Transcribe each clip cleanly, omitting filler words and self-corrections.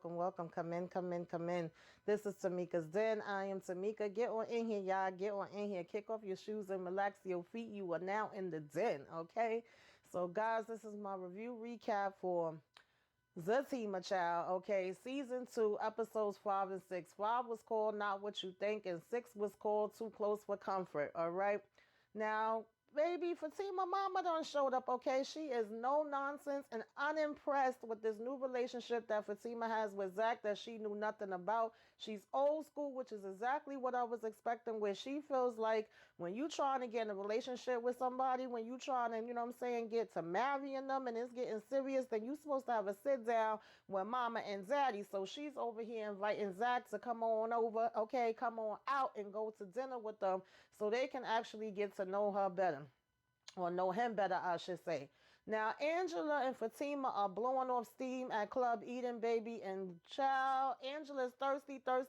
welcome. Come in, come in, come in. This is Tamika's Den. I am Tamika. Get on in here, y'all. Get on in here. Kick off your shoes and relax your feet. You are now in the den, okay? So, guys, this is my review recap for Zatima, child. Okay, season 2, episodes 5 and 6. 5 was called Not What You Think, and 6 was called Too Close for Comfort. All right. Now, baby, Fatima mama done showed up. Okay, she is no nonsense and unimpressed with this new relationship that Fatima has with Zach that she knew nothing about. She's old school, which is exactly what I was expecting, where she feels like when you trying to get in a relationship with somebody, when you trying to, you know what I'm saying, get to marrying them and it's getting serious, then you supposed to have a sit down with mama and daddy. So she's over here inviting Zach to come on over, okay, come on out and go to dinner with them so they can actually get to know her better. Or know him better, I should say. Now, Angela and Fatima are blowing off steam at Club Eden, baby. And child, Angela's thirsty. Hot,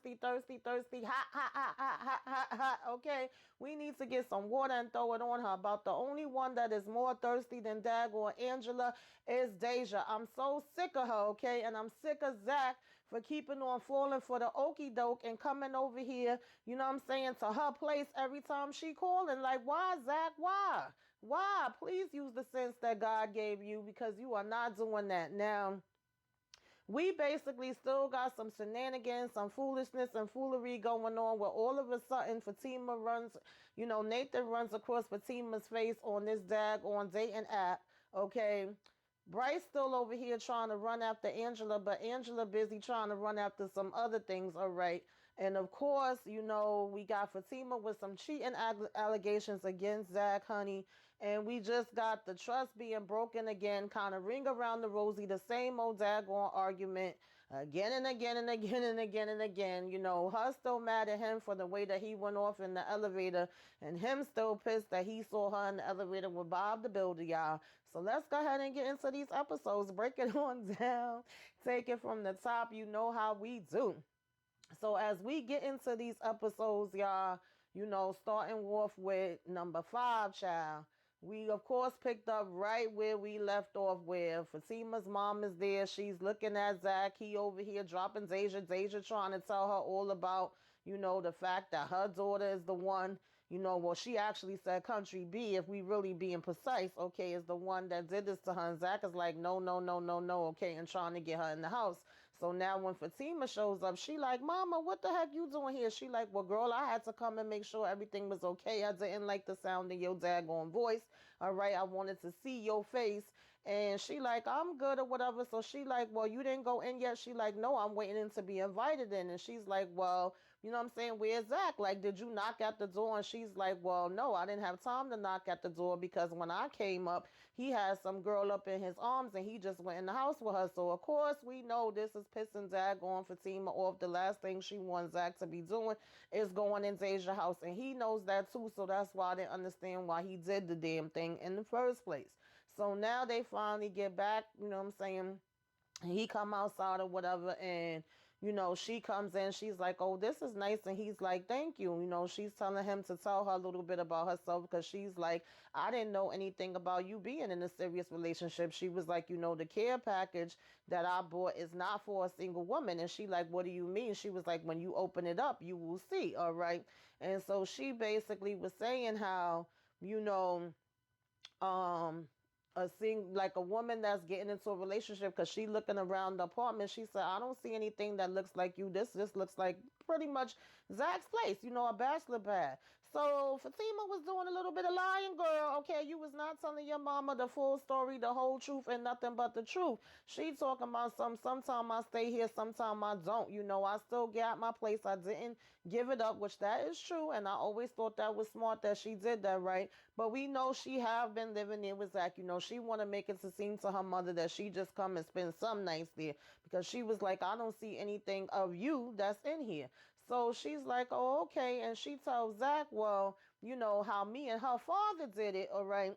hot. Okay, we need to get some water and throw it on her. About the only one that is more thirsty than daggone Angela is Deja. I'm so sick of her, okay? And I'm sick of Zach for keeping on falling for the okie doke and coming over here, you know what I'm saying, to her place every time she calling. Like, why, Zach? Why? Why? Please use the sense that God gave you, because you are not doing that. Now, we basically still got some shenanigans, some foolishness and foolery going on where all of a sudden Fatima runs, you know, Nathan runs across Fatima's face on this daggone dating app, okay? Bryce still over here trying to run after Angela, but Angela busy trying to run after some other things, all right? And of course, you know, we got Fatima with some cheating allegations against Zach, honey. And we just got the trust being broken again, kind of ring around the rosy, the same old daggone argument again and again and again and again and again. You know, her still mad at him for the way that he went off in the elevator, and him still pissed that he saw her in the elevator with Bob the Builder, y'all. So let's go ahead and get into these episodes. Break it on down. Take it from the top. You know how we do. So as we get into these episodes, y'all, you know, starting off with number 5, child. We, of course, picked up right where we left off, where Fatima's mom is there. She's looking at Zach. He over here dropping Deja. Deja trying to tell her all about, you know, the fact that her daughter is the one, you know, well, she actually said country B, if we really being precise, okay, is the one that did this to her. And Zach is like, no, okay, and trying to get her in the house. So now when Fatima shows up, she like, mama, what the heck you doing here? She like, well, girl, I had to come and make sure everything was okay. I didn't like the sound of your daggone voice. All right, I wanted to see your face. And she like, I'm good or whatever. So she like, well, you didn't go in yet? She like, no, I'm waiting to be invited in. And she's like, well, you know what I'm saying? Where's Zach? Like, did you knock at the door? And she's like, well, no, I didn't have time to knock at the door, because when I came up, he had some girl up in his arms and he just went in the house with her. So, of course, we know this is pissing Zach on Fatima off. The last thing she wants Zach to be doing is going in Deja's house. And he knows that too. So that's why I didn't understand why he did the damn thing in the first place. So now they finally get back, you know what I'm saying? He come outside or whatever, and you know, she comes in, she's like, oh, this is nice, and he's like, thank you. You know, she's telling him to tell her a little bit about herself, because she's like, I didn't know anything about you being in a serious relationship. She was like, you know, the care package that I bought is not for a single woman. And she like, what do you mean? She was like, when you open it up, you will see. All right. And so she basically was saying how, you know, like a woman that's getting into a relationship, because she looking around the apartment, she said, I don't see anything that looks like you. This just looks like pretty much Zach's place, you know, a bachelor pad. So Fatima was doing a little bit of lying, girl. Okay, you was not telling your mama the full story, the whole truth, and nothing but the truth. She talking about sometime I stay here, sometime I don't. You know, I still got my place. I didn't give it up, which that is true, and I always thought that was smart that she did that, right? But we know she have been living there with Zach. You know, she want to make it to seem to her mother that she just come and spend some nights there, because she was like, I don't see anything of you that's in here. So she's like, oh, okay. And she tells Zach, well, you know, how me and her father did it, all right,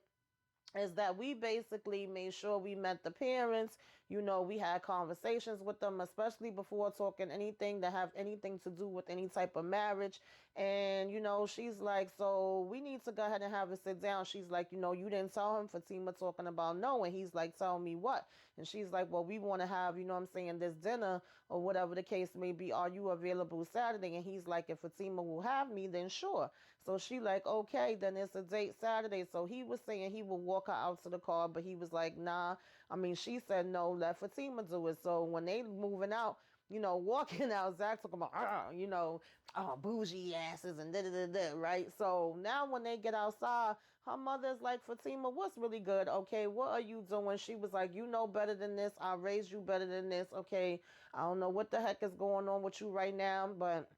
is that we basically made sure we met the parents. We had conversations with them, especially before talking anything that have anything to do with any type of marriage. And, she's like, so we need to go ahead and have a sit down. She's like, you didn't tell him, Fatima talking about no. And he's like, tell me what? And she's like, well, we want to have, this dinner or whatever the case may be. Are you available Saturday? And he's like, if Fatima will have me, then sure. So she like, okay, then it's a date Saturday. So he was saying he would walk her out to the car, but he was like, nah. I mean, she said no, let Fatima do it. So when they moving out, walking out, Zach talking about, oh, bougie asses and da da da da, right? So now when they get outside, her mother's like, Fatima, what's really good? Okay, what are you doing? She was like, you know better than this. I raised you better than this. Okay, I don't know what the heck is going on with you right now, but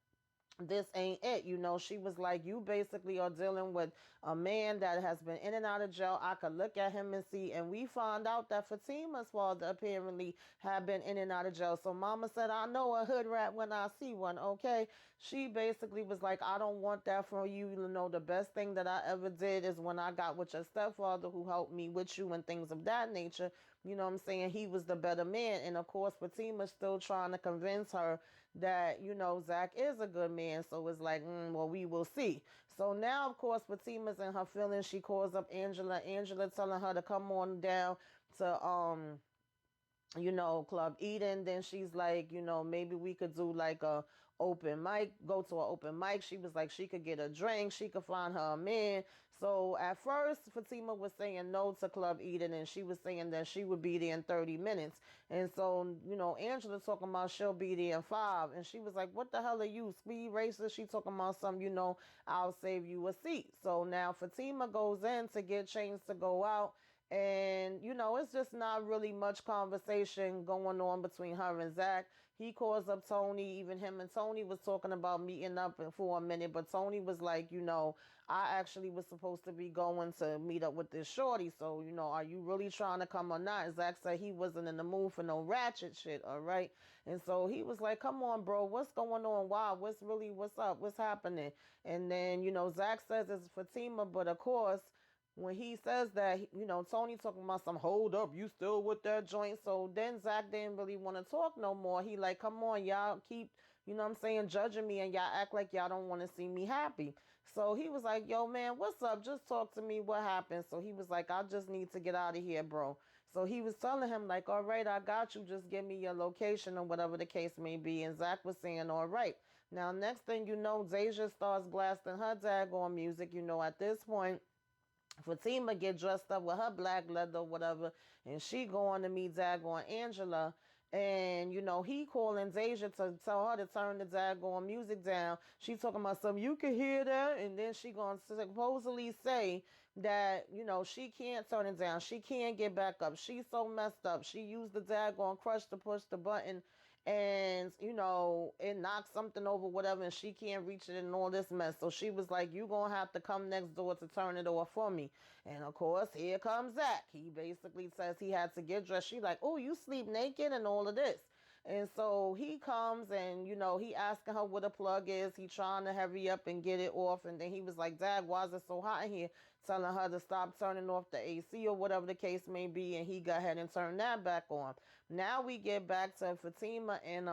this ain't it. She was like, you basically are dealing with a man that has been in and out of jail. I could look at him and see. And we found out that Fatima's father apparently had been in and out of jail. So mama said, I know a hood rat when I see one. Okay. She basically was like, I don't want that for you. The best thing that I ever did is when I got with your stepfather who helped me with you and things of that nature. You know what I'm saying? He was the better man. And of course, Fatima's still trying to convince her that, Zach is a good man. So it's like, well, we will see. So now, of course, Fatima's in her feelings. She calls up Angela. Angela telling her to come on down to, Club Eden. Then she's like, maybe we could do like a open mic, go to an open mic. She was like, she could get a drink. She could find her a man. So at first, Fatima was saying no to Club Eden, and she was saying that she would be there in 30 minutes. And so, Angela talking about she'll be there in 5. And she was like, what the hell are you, speed racer? She talking about some, I'll save you a seat. So now Fatima goes in to get changed to go out. And, it's just not really much conversation going on between her and Zach. He calls up Tony. Even him and Tony was talking about meeting up for a minute. But Tony was like, I actually was supposed to be going to meet up with this shorty. So, are you really trying to come or not? Zach said he wasn't in the mood for no ratchet shit, all right? And so he was like, come on, bro. What's going on? Wow, what's up? What's happening? And then, Zach says it's Fatima. But, of course, when he says that, Tony talking about some hold up, you still with that joint. So then Zach didn't really want to talk no more. He like, come on, y'all keep, judging me and y'all act like y'all don't want to see me happy. So he was like, yo, man, what's up? Just talk to me. What happened? So he was like, I just need to get out of here, bro. So he was telling him like, all right, I got you. Just give me your location or whatever the case may be. And Zach was saying, all right. Now, next thing you know, Deja starts blasting her daggone music. At this point, Fatima get dressed up with her black leather, whatever, and she going to meet daggone Angela. And, he calling Deja to tell her to turn the daggone music down. She talking about something, you can hear that. And then she going to supposedly say that, she can't turn it down. She can't get back up. She's so messed up. She used the daggone crush to push the button and it knocked something over, whatever, and she can't reach it and all this mess. So she was like, you gonna have to come next door to turn it off for me. And of course, here comes Zach. He basically says he had to get dressed. She like, oh, you sleep naked and all of this. And so he comes and, he asking her what a plug is. He trying to hurry up and get it off. And then he was like, Dad, why is it so hot in here? Telling her to stop turning off the AC or whatever the case may be. And he got ahead and turned that back on. Now we get back to Fatima and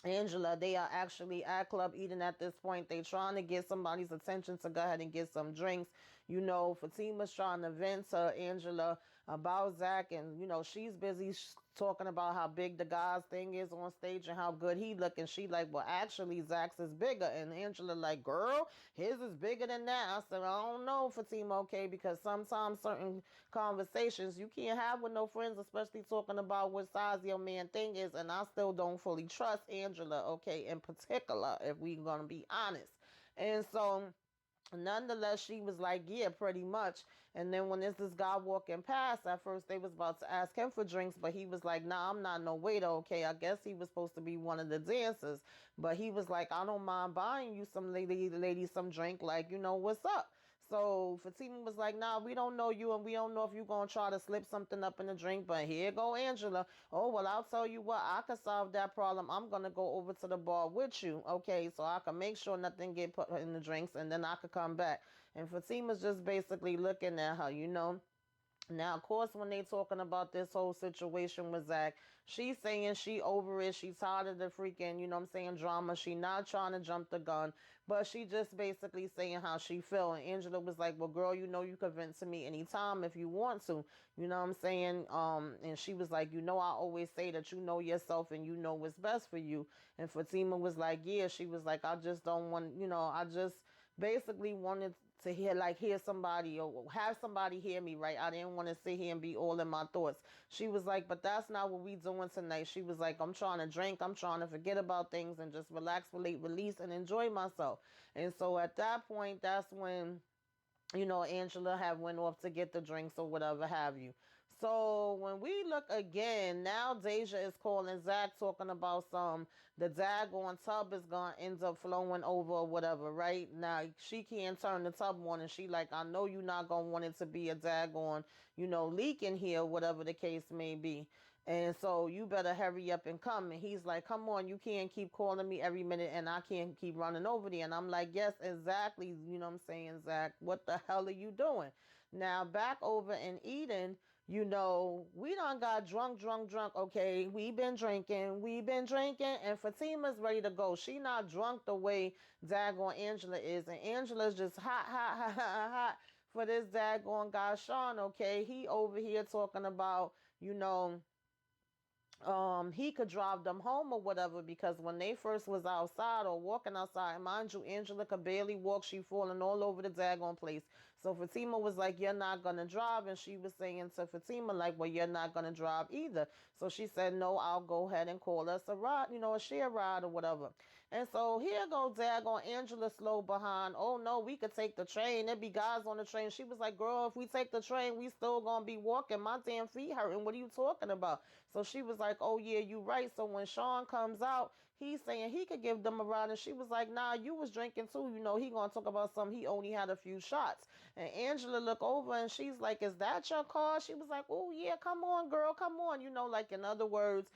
Angela. They are actually at Club Eden at this point. They trying to get somebody's attention to go ahead and get some drinks. Fatima's trying to vent to Angela about Zach, and she's busy talking about how big the guy's thing is on stage and how good he look. And she like, well, actually Zach's is bigger. And Angela like, girl, his is bigger than that. I said, I don't know, Fatima, okay, because sometimes certain conversations you can't have with no friends, especially talking about what size your man thing is. And I still don't fully trust Angela, okay, in particular, if we're gonna be honest. And so nonetheless, she was like, yeah, pretty much. And then when this guy walking past, at first they was about to ask him for drinks, but he was like, nah, I'm not no waiter, okay. I guess he was supposed to be one of the dancers, but he was like, I don't mind buying you some lady some drink, like, what's up. So Fatima was like, nah, we don't know you, and we don't know if you're going to try to slip something up in the drink, but here go Angela. Oh, well, I'll tell you what, I can solve that problem. I'm going to go over to the bar with you, okay, so I can make sure nothing get put in the drinks, and then I could come back. And Fatima's just basically looking at her, Now, of course, when they talking about this whole situation with Zach, she's saying she over it. She's tired of the freaking, you know what I'm saying, drama. She not trying to jump the gun, but she just basically saying how she feel. And Angela was like, well, girl, you know you can vent to me anytime if you want to. You know what I'm saying? And she was like, you know, I always say that you know yourself and you know what's best for you. And Fatima was like, yeah. She was like, I just don't want, you know, I just basically wanted to hear somebody or have somebody hear me, right? I didn't want to sit here and be all in my thoughts. She was like, but that's not what we doing tonight. She was like, I'm trying to drink, I'm trying to forget about things and just relax, relate, release, and enjoy myself. And so at that point, that's when, you know, Angela had went off to get the drinks or whatever have you. So when we look again, now Deja is calling Zach talking about the daggone tub is gonna end up flowing over or whatever, right? Now she can't turn the tub on and she like, I know you're not gonna want it to be a daggone, you know, leak in here, whatever the case may be. And so you better hurry up and come. And he's like, come on, you can't keep calling me every minute and I can't keep running over there. And I'm like, yes, exactly. You know what I'm saying, Zach? What the hell are you doing? Now, back over in Eden, you know, we done got drunk, drunk, drunk. Okay, we been drinking, and Fatima's ready to go. She not drunk the way daggone Angela is. And Angela's just hot, hot, hot, hot, hot for this daggone guy, Sean, okay? He over here talking about, you know, he could drive them home or whatever because when they first was outside or walking outside, mind you, Angela could barely walk. She falling all over the daggone place. So Fatima was like, you're not gonna drive, and she was saying to Fatima like, well, you're not gonna drive either. So she said, no, I'll go ahead and call us a ride, you know, a share ride or whatever. And so here goes daggone Angela slow behind. Oh no, we could take the train. There be guys on the train. She was like, girl, if we take the train, we still gonna be walking. My damn feet hurting. What are you talking about? So she was like, oh yeah, you right. So when Sean comes out, he's saying he could give them a ride. And she was like, nah, you was drinking too. You know, he gonna talk about something. He only had a few shots. And Angela looked over and she's like, is that your car? She was like, oh yeah, come on, girl, come on. You know, like in other words,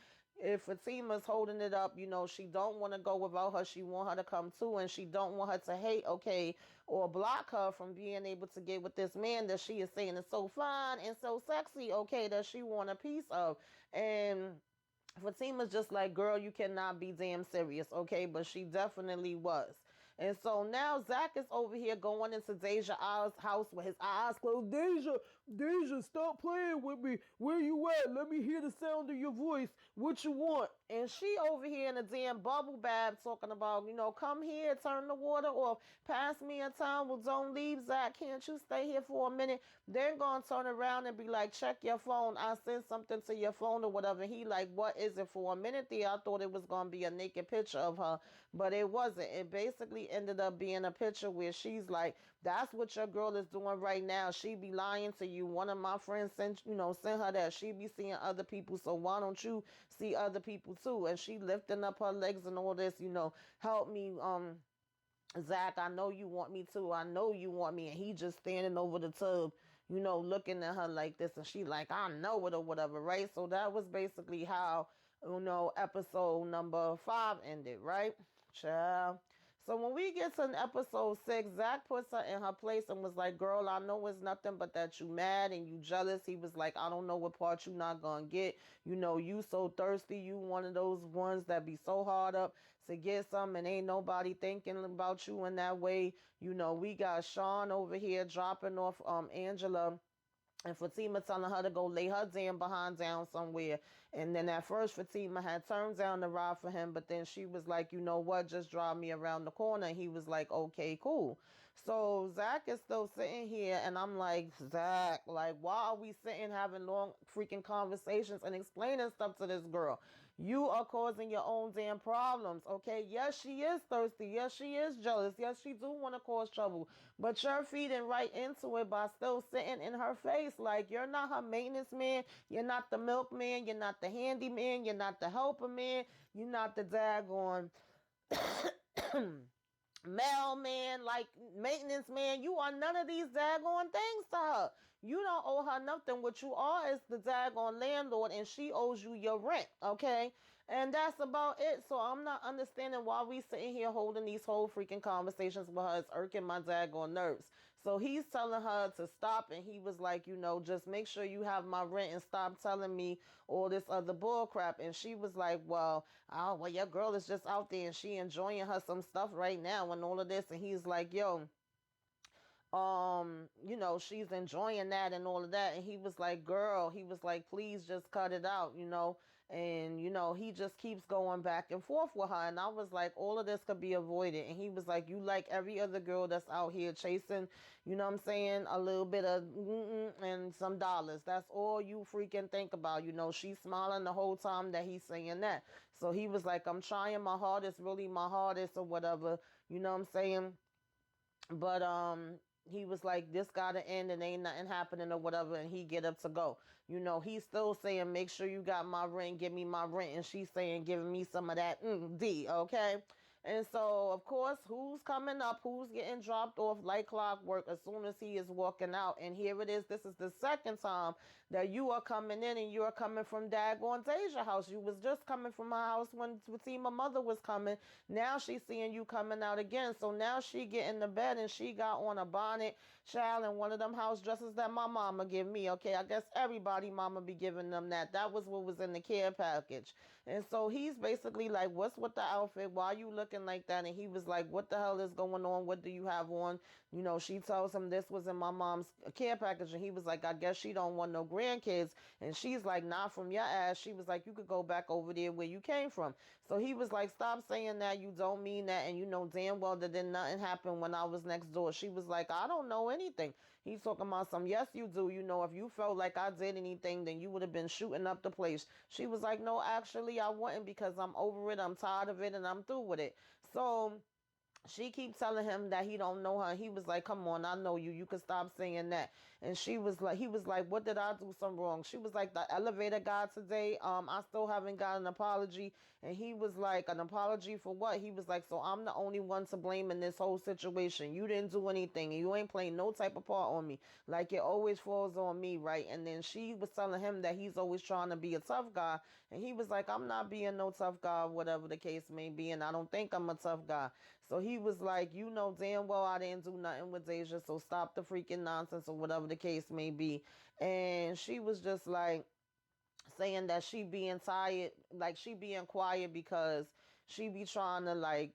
if Fatima's holding it up, you know, she don't want to go without her. She want her to come too, and she don't want her to hate, okay, or block her from being able to get with this man that she is saying is so fine and so sexy, okay, that she want a piece of. And Fatima's just like, girl, you cannot be damn serious, okay? But she definitely was. And so now Zach is over here going into Deja's house with his eyes closed. Deja, Deja, stop playing with me. Where you at? Let me hear the sound of your voice. What you want? And she over here in a damn bubble bath talking about, you know, come here, turn the water off, pass me a towel, don't leave, Zach. Can't you stay here for a minute? They're going to turn around and be like, check your phone. I sent something to your phone or whatever. He like, what is it? For a minute there, I thought it was going to be a naked picture of her, but it wasn't. It basically ended up being a picture where she's like, that's what your girl is doing right now. She be lying to you. One of my friends sent her that. She be seeing other people, so why don't you see other people too? And she lifting up her legs and all this, you know, help me, Zach, I know you want me too. I know you want me. And he just standing over the tub, you know, looking at her like this. And she like, I know it or whatever, right? So that was basically how, you know, episode number 5 ended, right? Child. So when we get to episode 6, Zach puts her in her place and was like, girl, I know it's nothing but that you mad and you jealous. He was like, I don't know what part you not gonna get. You know, you so thirsty. You one of those ones that be so hard up to get some and ain't nobody thinking about you in that way. You know, we got Sean over here dropping off Angela and Fatima telling her to go lay her damn behind down somewhere. And then at first Fatima had turned down the ride for him, but then she was like, you know what, just drive me around the corner. And he was like, okay, cool. So Zach is still sitting here and I'm like, Zach, like, why are we sitting having long freaking conversations and explaining stuff to this girl? You are causing your own damn problems, okay? Yes, she is thirsty. Yes, she is jealous. Yes, she do want to cause trouble. But you're feeding right into it by still sitting in her face. Like, you're not her maintenance man. You're not the milkman. You're not the handyman. You're not the helper man. You're not the daggone mailman, like maintenance man. You are none of these daggone things to her. You don't owe her nothing. What you are is the daggone landlord, and she owes you your rent, okay? And that's about it. So I'm not understanding why we sitting here holding these whole freaking conversations with her. It's irking my daggone nerves. So he's telling her to stop, and he was like, just make sure you have my rent and stop telling me all this other bull crap. And she was like, well, your girl is just out there and she enjoying her some stuff right now and all of this. And he's like, yo, she's enjoying that and all of that. And he was like, girl, he was like, please just cut it out, and he just keeps going back and forth with her. And I was like, all of this could be avoided. And he was like, you like every other girl that's out here chasing, I'm saying, a little bit of and some dollars. That's all you freaking think about. She's smiling the whole time that he's saying that. So he was like, I'm trying my hardest, really my hardest, or whatever, what I'm saying. But he was like, this gotta end and ain't nothing happening or whatever. And he get up to go. He's still saying, make sure you got my rent, give me my rent. And she's saying, giving me some of that D, okay? And so, of course, who's coming up? Who's getting dropped off like clockwork as soon as he is walking out? And here it is. This is the second time that you are coming in, and you are coming from daggone Deja's house. You was just coming from my house when Zatima mother was coming. Now she's seeing you coming out again. So now she get in the bed, and she got on a bonnet, child, and one of them house dresses that my mama give me. Okay, I guess everybody mama be giving them that. That was what was in the care package. And so he's basically like, what's with the outfit? Why you looking like that? And he was like, what the hell is going on? What do you have on? She tells him this was in my mom's care package. And he was like, I guess she don't want no grandkids. And she's like, not from your ass. She was like, you could go back over there where you came from. So he was like, stop saying that. You don't mean that. And you know damn well that did nothing happen when I was next door. She was like, I don't know anything. He's talking about some, yes, you do. If you felt like I did anything, then you would have been shooting up the place. She was like, no, actually, I wouldn't, because I'm over it. I'm tired of it and I'm through with it. So she keeps telling him that he don't know her. He was like, come on, I know you. You can stop saying that. And he was like, what did I do some wrong? She was like, the elevator guy today, I still haven't got an apology. And he was like, an apology for what? He was like, so I'm the only one to blame in this whole situation. You didn't do anything. And you ain't playing no type of part on me. Like, it always falls on me, right? And then she was telling him that he's always trying to be a tough guy. And he was like, I'm not being no tough guy, whatever the case may be. And I don't think I'm a tough guy. So he was like, damn well I didn't do nothing with Deja, so stop the freaking nonsense, or whatever the case may be. And she was just like saying that she being tired, like she being quiet because she be trying to, like,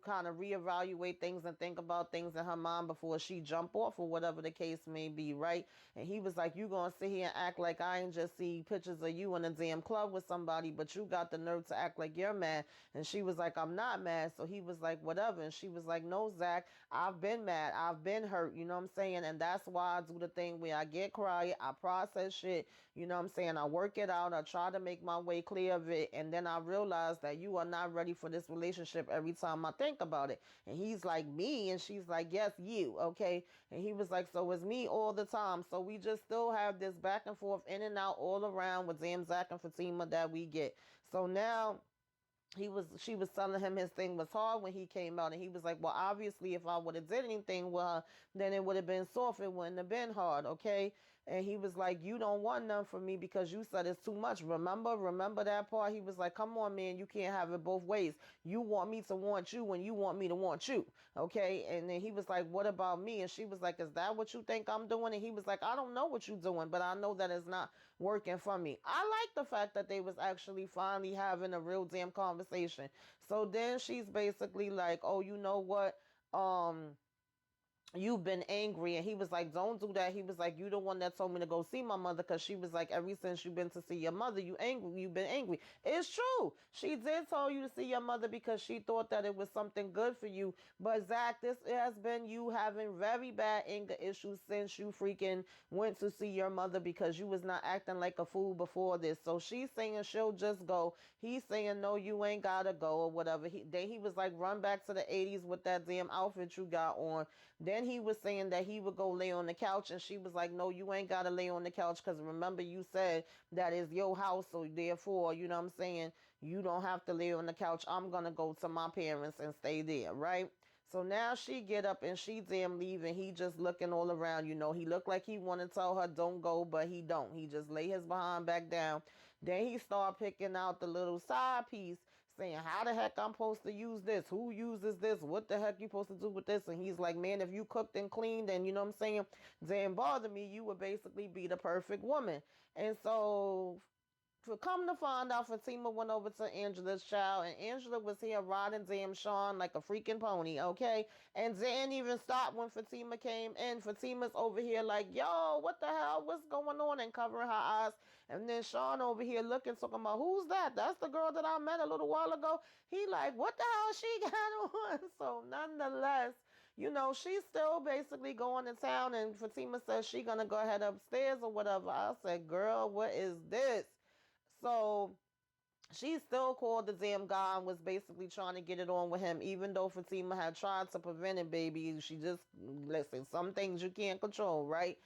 kind of reevaluate things and think about things in her mind before she jump off, or whatever the case may be, right? And he was like, you gonna sit here and act like I ain't just see pictures of you in a damn club with somebody, but you got the nerve to act like you're mad. And she was like, I'm not mad. So he was like, whatever. And she was like, no, Zach, I've been mad. I've been hurt. You know what I'm saying? And that's why I do the thing where I get quiet. I process shit. You know what I'm saying? I work it out. I try to make my way clear of it. And then I realize that you are not ready for this relationship every time I think about it. And he's like, me? And she's like, yes, you. Okay. And he was like, so it's me all the time. So we just still have this back and forth, in and out, all around with damn Zach and Fatima that we get. So now she was telling him his thing was hard when he came out, and he was like, well, obviously if I would have did anything with her, then it would have been soft. It wouldn't have been hard. Okay. And he was like, you don't want none from me because you said it's too much. Remember that part? He was like, come on, man, you can't have it both ways. You want me to want you when you want me to want you. Okay. And then he was like, what about me? And she was like, is that what you think I'm doing? And he was like, I don't know what you're doing, but I know that it's not working for me. I like the fact that they was actually finally having a real damn conversation. So then she's basically like, oh, you know what? You've been angry. And he was like, don't do that. He was like, you the one that told me to go see my mother, because she was like, ever since you've been to see your mother, you've been angry. It's true. She did tell you to see your mother because she thought that it was something good for you. But Zach, this has been you having very bad anger issues since you freaking went to see your mother, because you was not acting like a fool before this. So she's saying she'll just go. He's saying, no, you ain't gotta go, or whatever. Then he was like, run back to the 80s with that damn outfit you got on. Then he was saying that he would go lay on the couch, and she was like, no, you ain't got to lay on the couch, because remember you said that is your house, so therefore, you know what I'm saying, you don't have to lay on the couch. I'm going to go to my parents and stay there, right? So now she get up and she damn leave, and he just looking all around. He looked like he want to tell her don't go, but he don't. He just lay his behind back down. Then he started picking out the little side piece, saying, how the heck I'm supposed to use this? Who uses this? What the heck you supposed to do with this? And he's like, man, if you cooked and cleaned and, you know what I'm saying, didn't bother me, you would basically be the perfect woman. And so for come to find out, Fatima went over to Angela's child, and Angela was here riding damn Sean like a freaking pony, okay? And didn't even stop when Fatima came in. Fatima's over here like, yo, what the hell? What's going on? And covering her eyes. And then Sean over here looking, talking about, who's that? That's the girl that I met a little while ago. He like, what the hell she got on? So nonetheless, you know, she's still basically going to town, and Fatima says she gonna go ahead upstairs or whatever. I said, girl, what is this? So she still called the damn guy and was basically trying to get it on with him, even though Fatima had tried to prevent it, baby. She just, listen, some things you can't control, right?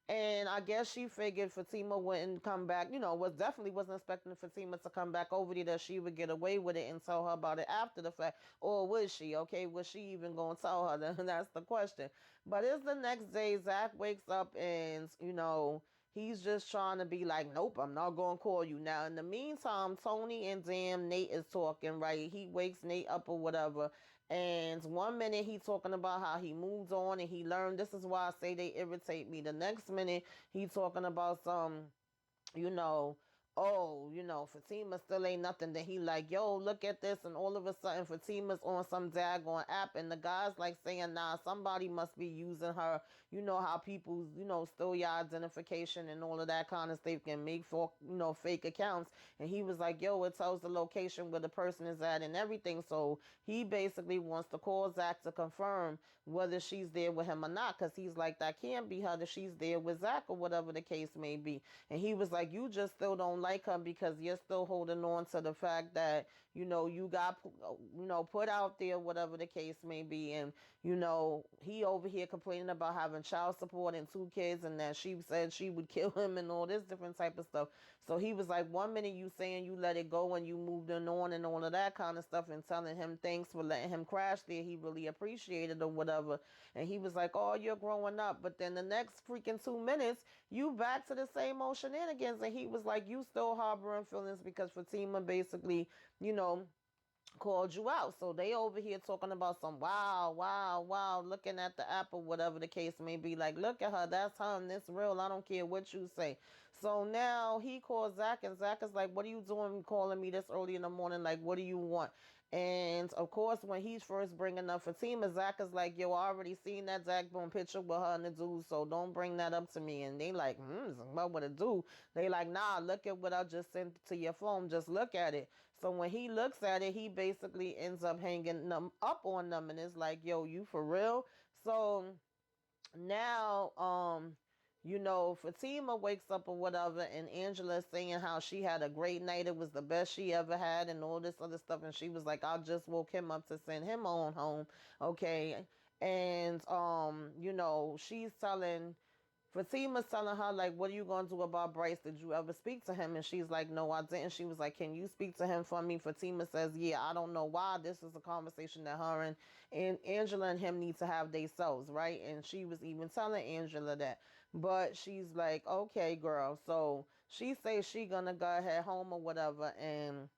And I guess she figured Fatima wouldn't come back, you know, was definitely wasn't expecting Fatima to come back over there, that she would get away with it and tell her about it after the fact. Or was she? Okay, was she even going to tell her? That's the question. But it's the next day, Zach wakes up and, you know, he's just trying to be like, nope, I'm not going to call you. Now, in the meantime, Tony and damn Nate is talking, right? He wakes Nate up or whatever. And 1 minute he talking about how he moved on and he learned. This is why I say they irritate me. The next minute he talking about some, you know, oh, you know, Fatima still ain't nothing. Then he like, yo, look at this. And all of a sudden Fatima's on some daggone app. And the guy's like saying, nah, somebody must be using her. You know how people, you know, steal your identification and all of that kind of stuff, can make for, you know, fake accounts. And he was like, yo, it tells the location where the person is at and everything. So he basically wants to call Zach to confirm whether she's there with him or not. Because he's like, that can't be her, that she's there with Zach or whatever the case may be. And he was like, you just still don't like her because you're still holding on to the fact that, you know, you got, you know, put out there, whatever the case may be. And, you know, he over here complaining about having child support and 2 kids and that she said she would kill him and all this different type of stuff. So he was like, 1 minute you saying you let it go and you moved on and all of that kind of stuff, and telling him thanks for letting him crash there. He really appreciated or whatever. And he was like, oh, you're growing up. But then the next freaking 2 minutes, you back to the same old shenanigans. And he was like, you still harboring feelings because Fatima basically, you know, called you out. So they over here talking about some wow, wow, wow, looking at the app or whatever the case may be. Like, look at her, that's her and this real. I don't care what you say. So now he calls Zach, and Zach is like, what are you doing calling me this early in the morning? Like, what do you want? And of course, when he's first bringing up Fatima, Zach is like, yo, I already seen that Zach bone picture with her and the dude, so don't bring that up to me. And they like, what would it do? They like, nah, look at what I just sent to your phone. Just look at it. So when he looks at it, he basically ends up hanging them up on them, and it's like, yo, you for real? So now, you know, Fatima wakes up or whatever, and Angela's saying how she had a great night. It was the best she ever had, and all this other stuff. And she was like, I just woke him up to send him on home. Okay. And, you know, she's telling Fatima's telling her, like, what are you going to do about Bryce? Did you ever speak to him? And she's like, no, I didn't. She was like, can you speak to him for me? Fatima says, yeah, I don't know why. This is a conversation that her and Angela and him need to have themselves, right? And she was even telling Angela that. But she's like, okay, girl. So she says she gonna go ahead home or whatever. And,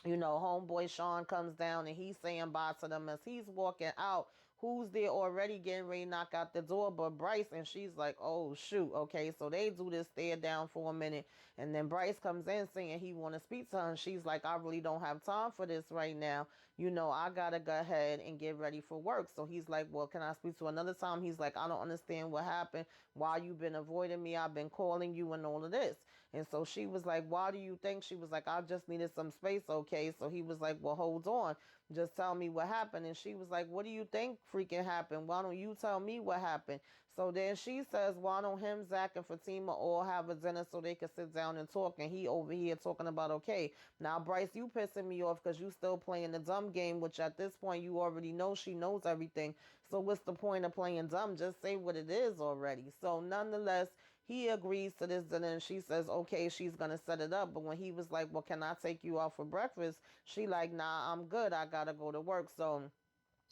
you know, homeboy Sean comes down and he's saying bye to them as he's walking out. Who's there already getting ready to knock out the door but Bryce? And she's like, oh, shoot. Okay, so they do this stare down for a minute. And then Bryce comes in saying he want to speak to her. And she's like, I really don't have time for this right now. You know, I got to go ahead and get ready for work. So he's like, well, can I speak to another time? He's like, I don't understand what happened. Why you been avoiding me? I've been calling you and all of this. And so she was like, why do you think? She was like, I just needed some space, okay? So he was like, well, hold on. Just tell me what happened. And she was like, what do you think freaking happened? Why don't you tell me what happened? So then she says, why don't him, Zach, and Fatima all have a dinner so they can sit down and talk? And he over here talking about, okay, now, Bryce, you pissing me off because you still playing the dumb game, which at this point you already know she knows everything. So what's the point of playing dumb? Just say what it is already. So nonetheless, he agrees to this dinner, and she says, okay, she's going to set it up. But when he was like, well, can I take you out for breakfast? She like, nah, I'm good. I got to go to work. So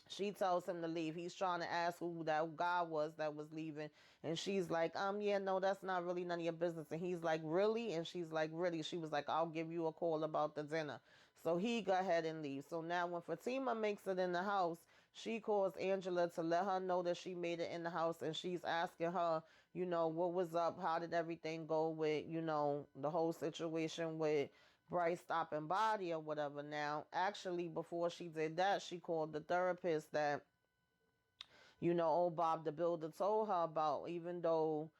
She tells him to leave. He's trying to ask who that guy was that was leaving. And she's like, yeah, no, that's not really none of your business. And he's like, really? And she's like, really? She was like, I'll give you a call about the dinner. So he go ahead and leave. So now when Fatima makes it in the house, she calls Angela to let her know that she made it in the house. And she's asking her, what was up? How did everything go with, the whole situation with Bryce stopping body or whatever. Now, actually, before she did that, she called the therapist that, old Bob the Builder told her about, even though,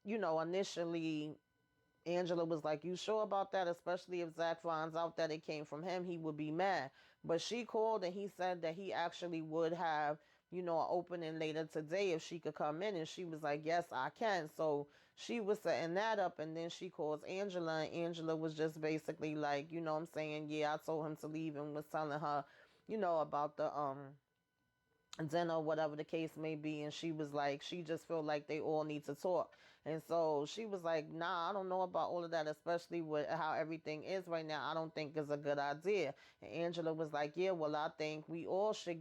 initially Angela was like, you sure about that? Especially if Zach finds out that it came from him, he would be mad. But she called and he said that he actually would have, an opening later today if she could come in. And she was like, yes, I can. So she was setting that up. And then she calls Angela. And Angela was just basically like, I'm saying, yeah, I told him to leave, and was telling her, about the, dinner, whatever the case may be. And she was like, she just felt like they all need to talk. And so she was like, nah, I don't know about all of that, especially with how everything is right now. I don't think it's a good idea. And Angela was like, yeah, well, I think we all should,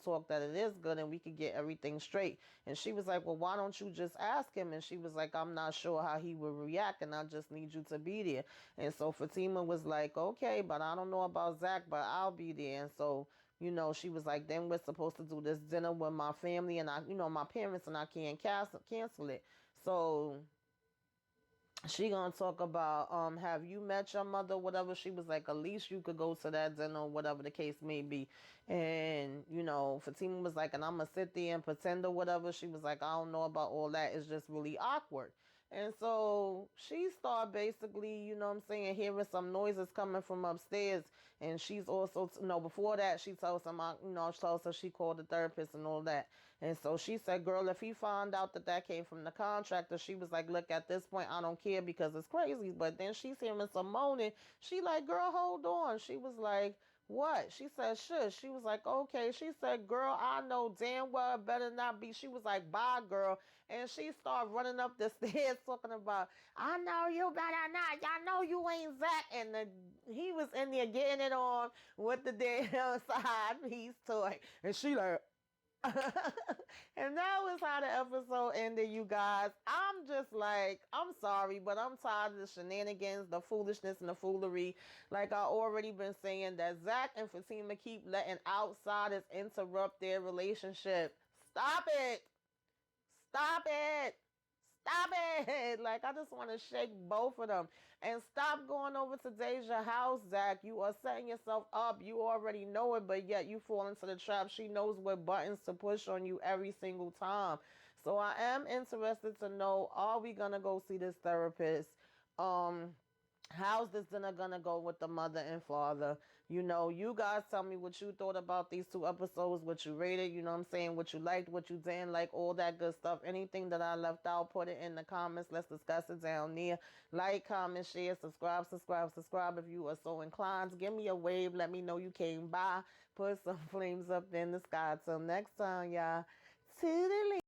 talk that it is good and we could get everything straight. And she was like, well, why don't you just ask him? And she was like, I'm not sure how he would react, and I just need you to be there. And so Fatima was like, okay, but I don't know about Zach, but I'll be there. And so she was like, then we're supposed to do this dinner with my family and my parents, and I can't cancel it. So she gonna talk about, have you met your mother, whatever. She was like, at least you could go to that dinner, whatever the case may be. And Fatima was like, and I'm gonna sit there and pretend or whatever. She was like, I don't know about all that, it's just really awkward. And so she started basically, I'm saying, hearing some noises coming from upstairs. And she's also, no, before that, she tells him, she tells her she called the therapist and all that. And so she said, girl, if he found out that that came from the contractor, she was like, look, at this point, I don't care because it's crazy. But then she's hearing some moaning. She like, girl, hold on. She was like, what? She said, shush. She was like, okay. She said, girl, I know damn well it better not be. She was like, bye, girl. And she started running up the stairs talking about, I know you better not. Y'all know you ain't Zach. And he was in there getting it on with the damn side piece toy. And she like, and that was how the episode ended, you guys. I'm just like, I'm sorry, but I'm tired of the shenanigans, the foolishness, and the foolery. Like I already been saying, that Zach and Fatima keep letting outsiders interrupt their relationship. Stop it. Stop it. Stop it. Like, I just want to shake both of them. And stop going over to Deja's house, Zach. You are setting yourself up. You already know it, but yet you fall into the trap. She knows what buttons to push on you every single time. So I am interested to know, are we going to go see this therapist? How's this dinner gonna go with the mother and father? You guys tell me what you thought about these two episodes, what you rated, what I'm saying, what you liked, what you didn't like, all that good stuff. Anything that I left out, put it in the comments. Let's discuss it down there. Like, comment, share, subscribe if you are so inclined. Give me a wave. Let me know you came by. Put some flames up in the sky. Till next time, y'all. Toodaloo.